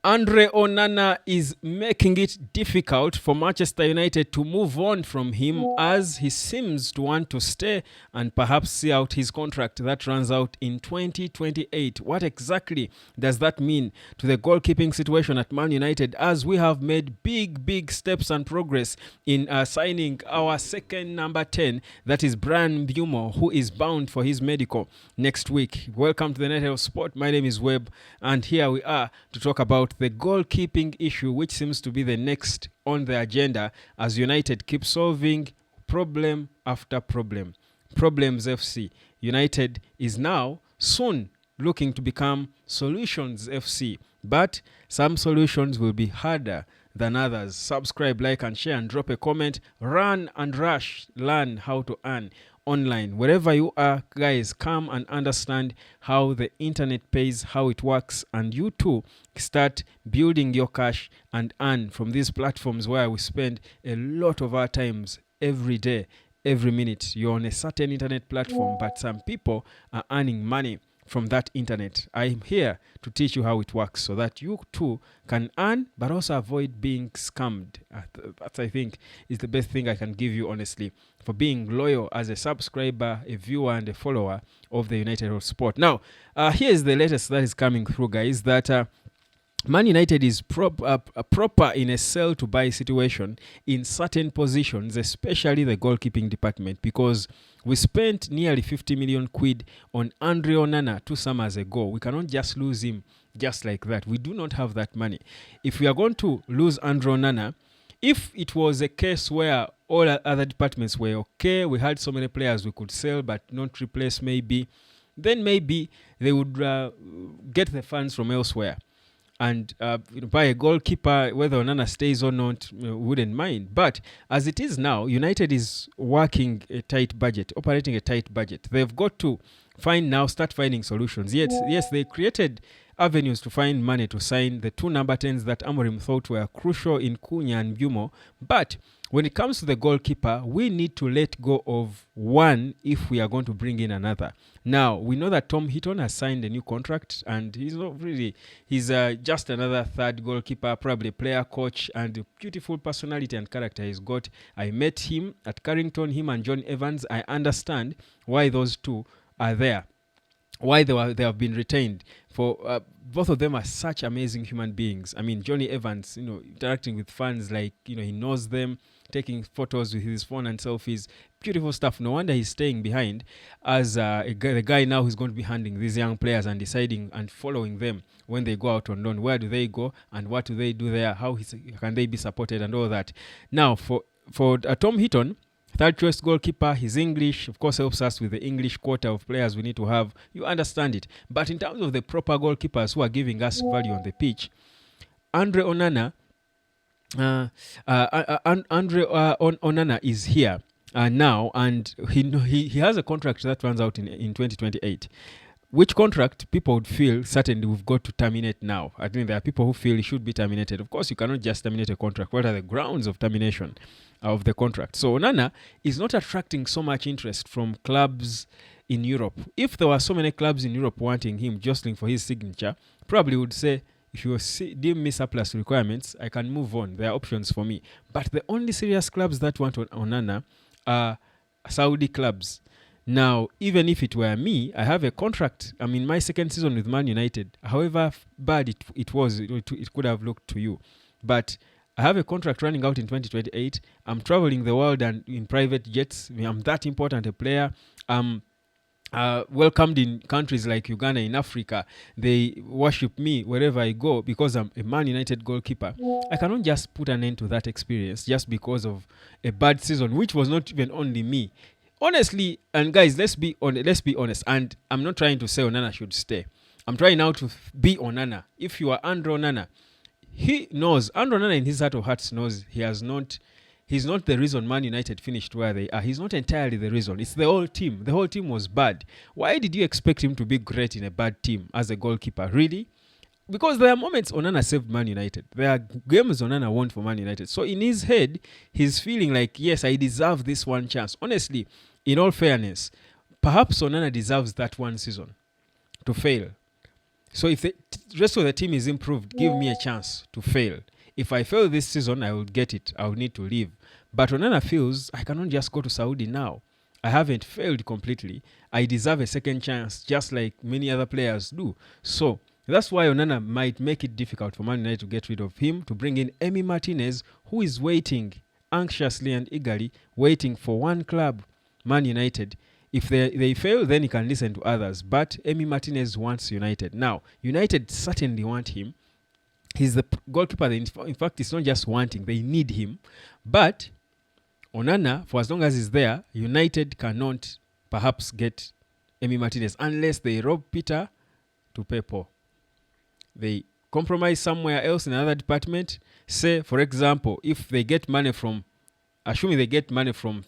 Andre Onana is making it difficult for Manchester United to move on from him as he seems to want to stay and perhaps see out his contract that runs out in 2028. What exactly does that mean to the goalkeeping situation at Man United as we have made big steps and progress in signing our second number 10, that is Brian Bumo, who is bound for his medical next week. Welcome to the Net of Sport. My name is Webb, and here we are to talk about the goalkeeping issue, which seems to be the next on the agenda as United keep solving problem after problem. Problems FC. United is now soon looking to become Solutions FC, but some solutions will be harder than others. Subscribe, like, and share, and drop a comment. Run and rush. Learn how to earn online. Wherever you are, guys, come and understand how the internet pays, how it works, and you too start building your cash and earn from these platforms where we spend a lot of our times every day, every minute. You're on a certain internet platform, but some people are earning money from that internet. I'm here to teach you how it works so that you too can earn but also avoid being scammed. That, I think, is the best thing I can give you, honestly, for being loyal as a subscriber, a viewer, and a follower of the United of Sport. Now, here's the latest that is coming through, guys, that Man United is proper in a sell to buy situation in certain positions, especially the goalkeeping department, because we spent nearly 50 million quid on Andre Onana 2 summers ago. We cannot just lose him just like that. We do not have that money. If we are going to lose Andre Onana, if it was a case where all other departments were okay, we had so many players we could sell but not replace, then maybe they would get the funds from elsewhere and buy a goalkeeper. Whether Onana stays or not, wouldn't mind. But as it is now, United is working a tight budget, operating a tight budget. They've got to start finding solutions. Yes, they created avenues to find money to sign the 2 number 10s that Amorim thought were crucial in Cunha and Bumo. But when it comes to the goalkeeper, we need to let go of one if we are going to bring in another. Now, we know that Tom Heaton has signed a new contract, and he's not really, he's just another third goalkeeper, probably player coach, and beautiful personality and character he's got. I met him at Carrington, him and John Evans. I understand why those two are there, why they have been retained. For both of them are such amazing human beings. I mean, Johnny Evans, interacting with fans like, he knows them, taking photos with his phone and selfies, beautiful stuff. No wonder he's staying behind as the guy now who's going to be handling these young players and deciding and following them when they go out on loan. Where do they go and what do they do there? How can they be supported and all that? Now, for Tom Heaton, third choice goalkeeper, his English, of course, helps us with the English quota of players we need to have. You understand it. But in terms of the proper goalkeepers who are giving us value on the pitch, Andre Onana, Onana is here now, and he has a contract that runs out in 2028. Which contract people would feel certainly we've got to terminate now. I think there are people who feel it should be terminated. Of course, you cannot just terminate a contract. What are the grounds of termination of the contract? So Onana is not attracting so much interest from clubs in Europe. If there were so many clubs in Europe wanting him, jostling for his signature, probably would say, if you deem me surplus requirements, I can move on. There are options for me. But the only serious clubs that want Onana are Saudi clubs. Now, even if it were me, I have a contract. I'm in my second season with Man United. However bad it was, it could have looked to you. But I have a contract running out in 2028. I'm traveling the world and in private jets. I'm that important a player. I'm welcomed in countries like Uganda in Africa. They worship me wherever I go because I'm a Man United goalkeeper. I cannot just put an end to that experience just because of a bad season, which was not even only me. Honestly, and guys, let's be honest. And I'm not trying to say Onana should stay. I'm trying now to be Onana. If you are Andre Onana, he knows. Andre Onana in his heart of hearts knows he's not the reason Man United finished where they are. He's not entirely the reason. It's the whole team. The whole team was bad. Why did you expect him to be great in a bad team as a goalkeeper? Really? Because there are moments Onana saved Man United. There are games Onana won for Man United. So in his head, he's feeling like, yes, I deserve this one chance. Honestly, in all fairness, perhaps Onana deserves that one season to fail. So if the rest of the team is improved, give me a chance to fail. If I fail this season, I will get it. I will need to leave. But Onana feels I cannot just go to Saudi now. I haven't failed completely. I deserve a second chance, just like many other players do. So that's why Onana might make it difficult for Man United to get rid of him, to bring in Emi Martinez, who is waiting anxiously and eagerly, waiting for one club, Man United. If they fail, then he can listen to others. But Emi Martinez wants United. Now, United certainly want him. He's the goalkeeper. In fact, it's not just wanting, they need him. But Onana, for as long as he's there, United cannot perhaps get Emi Martinez unless they rob Peter to pay Paul. They compromise somewhere else in another department. Say, for example, if they get money from, assuming they get money from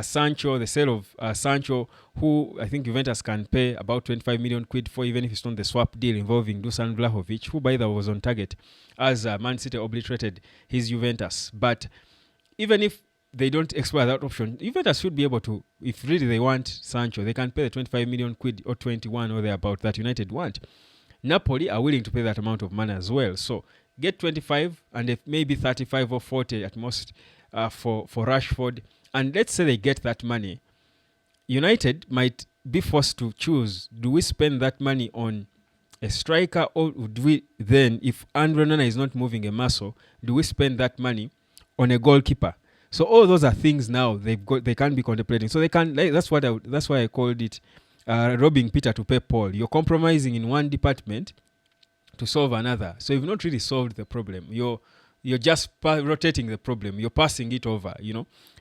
Sancho, the sale of Sancho, who I think Juventus can pay about 25 million quid for, even if it's not the swap deal involving Dusan Vlahovic, who by the way was on target as Man City obliterated his Juventus. But even if they don't explore that option, Juventus should be able to, if really they want Sancho, they can pay the 25 million quid or 21 or thereabout that United want. Napoli are willing to pay that amount of money as well. So get 25 and if maybe 35 or 40 at most for Rashford. And let's say they get that money. United might be forced to choose. Do we spend that money on a striker, or do we then, if Andre Onana is not moving a muscle, do we spend that money on a goalkeeper? So all those are things now they can be contemplating. So they can. That's why I called it robbing Peter to pay Paul. You're compromising in one department to solve another. So you've not really solved the problem. You're just rotating the problem. You're passing it over,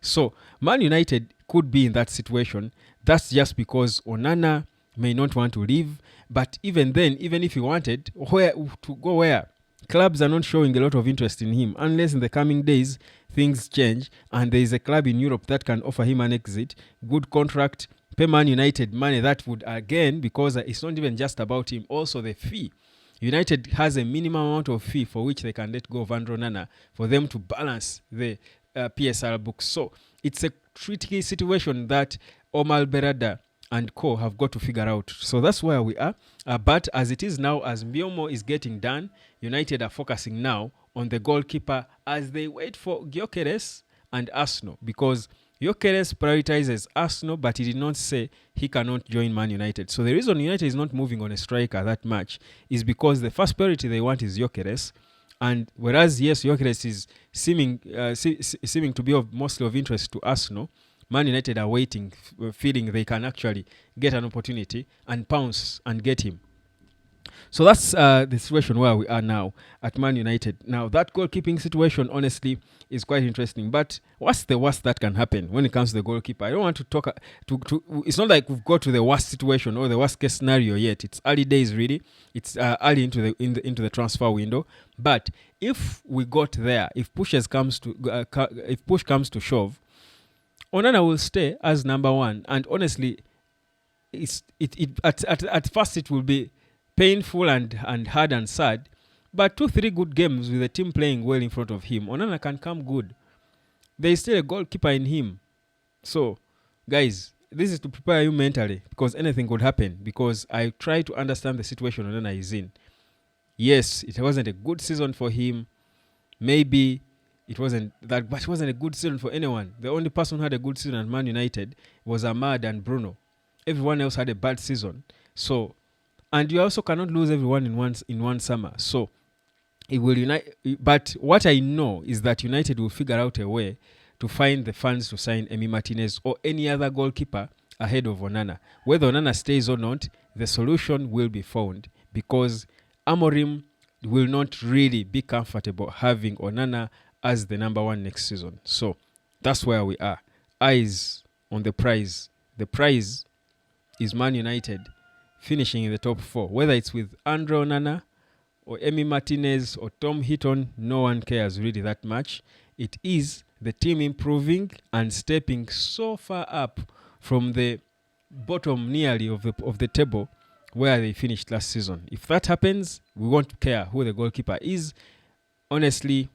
So Man United could be in that situation. That's just because Onana may not want to leave. But even then, even if he wanted, where to go where? Clubs are not showing a lot of interest in him unless in the coming days things change and there is a club in Europe that can offer him an exit, good contract, pay Man United money that would, again, because it's not even just about him, also the fee. United has a minimum amount of fee for which they can let go of Andre Onana for them to balance the PSR books. So it's a tricky situation that Omar Berada and co have got to figure out. So that's where we are. But as it is now, as Mbeumo is getting done, United are focusing now on the goalkeeper as they wait for Gyökeres and Arsenal, because Gyökeres prioritizes Arsenal, but he did not say he cannot join Man United. So the reason United is not moving on a striker that much is because the first priority they want is Gyökeres. And whereas, yes, Gyökeres is seeming to be mostly of interest to Arsenal, Man United are waiting, feeling they can actually get an opportunity and pounce and get him. So that's the situation where we are now at Man United. Now, that goalkeeping situation, honestly, is quite interesting. But what's the worst that can happen when it comes to the goalkeeper? I don't want to talk. It's not like we've got to the worst situation or the worst case scenario yet. It's early days, really. It's early into the transfer window. But if we got there, if push comes to shove, Onana will stay as number one. And honestly, at first it will be painful and hard and sad, but 2-3 good games with the team playing well in front of him, Onana can come good. There is still a goalkeeper in him. So, guys, this is to prepare you mentally, because anything could happen, because I try to understand the situation Onana is in. Yes, it wasn't a good season for him. Maybe it wasn't that, but it wasn't a good season for anyone. The only person who had a good season at Man United was Ahmad and Bruno. Everyone else had a bad season. So, and you also cannot lose everyone in one summer. So it will unite. But what I know is that United will figure out a way to find the funds to sign Emi Martinez or any other goalkeeper ahead of Onana. Whether Onana stays or not, the solution will be found, because Amorim will not really be comfortable having Onana as the number one next season. So that's where we are. Eyes on the prize. The prize is Man United finishing in the top 4. Whether it's with Andre Onana or Emi Martinez or Tom Heaton, no one cares really that much. It is the team improving and stepping so far up from the bottom nearly of the table where they finished last season. If that happens, we won't care who the goalkeeper is. Honestly,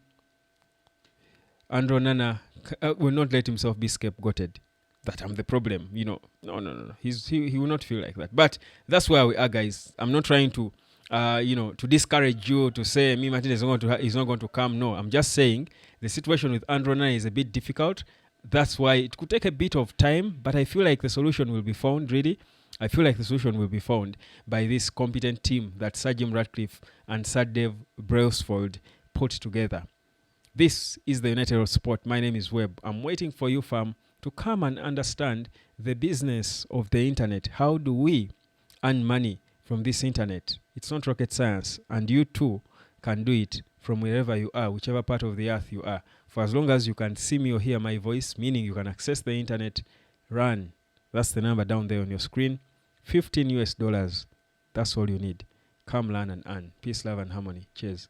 Andre Onana will not let himself be scapegoated that I'm the problem, No. He will not feel like that. But that's where we are, guys. I'm not trying to to discourage you to say me Martinez is not going to come. No, I'm just saying the situation with Onana is a bit difficult. That's why it could take a bit of time, but I feel like the solution will be found. Really, I feel like the solution will be found by this competent team that Sir Jim Ratcliffe and Sir Dave Brailsford put together. This is the United of Sport. My name is Webb. I'm waiting for you, fam, to come and understand the business of the internet. How do we earn money from this internet? It's not rocket science, and you too can do it from wherever you are, whichever part of the earth you are. For as long as you can see me or hear my voice, meaning you can access the internet, run. That's the number down there on your screen. $15 US. That's all you need. Come learn and earn. Peace, love, and harmony. Cheers.